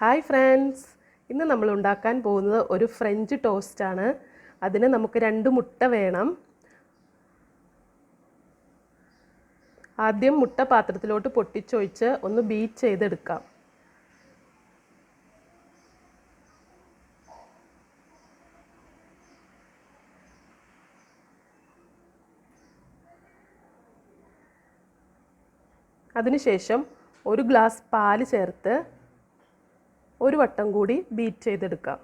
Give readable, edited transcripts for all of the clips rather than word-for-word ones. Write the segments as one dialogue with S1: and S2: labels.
S1: Hi friends, ഇന്ന് നമ്മൾ ഉണ്ടാക്കാൻ പോകുന്നത് ഒരു ഫ്രഞ്ച് ടോസ്റ്റാണ്. അതിന് നമുക്ക് 2 മുട്ട വേണം. ആദ്യം മുട്ട പാത്രത്തിലോട്ട് പൊട്ടിച്ചൊഴിച്ച് ഒന്ന് ബീറ്റ് ചെയ്തെടുക്കാം. അതിനുശേഷം 1 ഗ്ലാസ് പാല് ചേർത്ത് ഒരു വട്ടം കൂടി ബീറ്റ് ചെയ്തെടുക്കാം.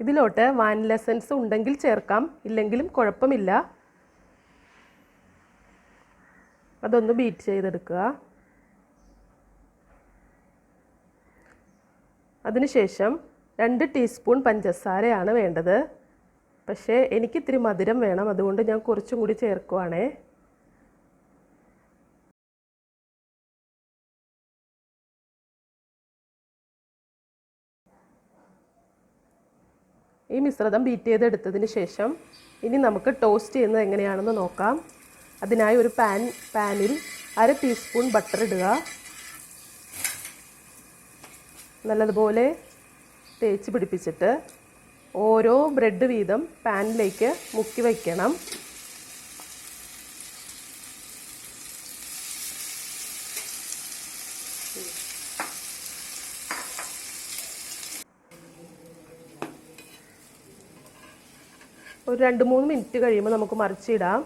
S1: ഇതിലോട്ട് വാനില എസൻസ് ഉണ്ടെങ്കിൽ ചേർക്കാം, ഇല്ലെങ്കിലും കുഴപ്പമില്ല. അതൊന്ന് ബീറ്റ് ചെയ്തെടുക്കുക. അതിനുശേഷം 2 ടീസ്പൂൺ പഞ്ചസാരയാണ് വേണ്ടത്. പക്ഷേ എനിക്കിത്തിരി മധുരം വേണം, അതുകൊണ്ട് ഞാൻ കുറച്ചും കൂടി ചേർക്കുവാണേ. ഈ മിശ്രിതം ബീറ്റ് ചെയ്തെടുത്തതിന് ശേഷം ഇനി നമുക്ക് ടോസ്റ്റ് ചെയ്യുന്നത് എങ്ങനെയാണെന്ന് നോക്കാം. അതിനായി ഒരു പാനിൽ 1/2 ടീസ്പൂൺ ബട്ടർ ഇടുക. നല്ലതുപോലെ തേച്ച് പിടിപ്പിച്ചിട്ട് ഓരോ ബ്രെഡ് വീതം പാനിലേക്ക് മുക്കി വയ്ക്കണം. ഒരു 2-3 മിനിറ്റ് കഴിയുമ്പോൾ നമുക്ക് മറിച്ചിടാം.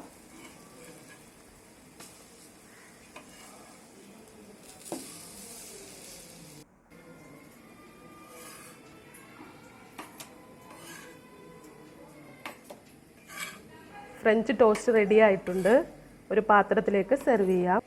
S1: ഫ്രഞ്ച് ടോസ്റ്റ് റെഡി ആയിട്ടുണ്ട്. ഒരു പാത്രത്തിലേക്ക് സെർവ് ചെയ്യാം.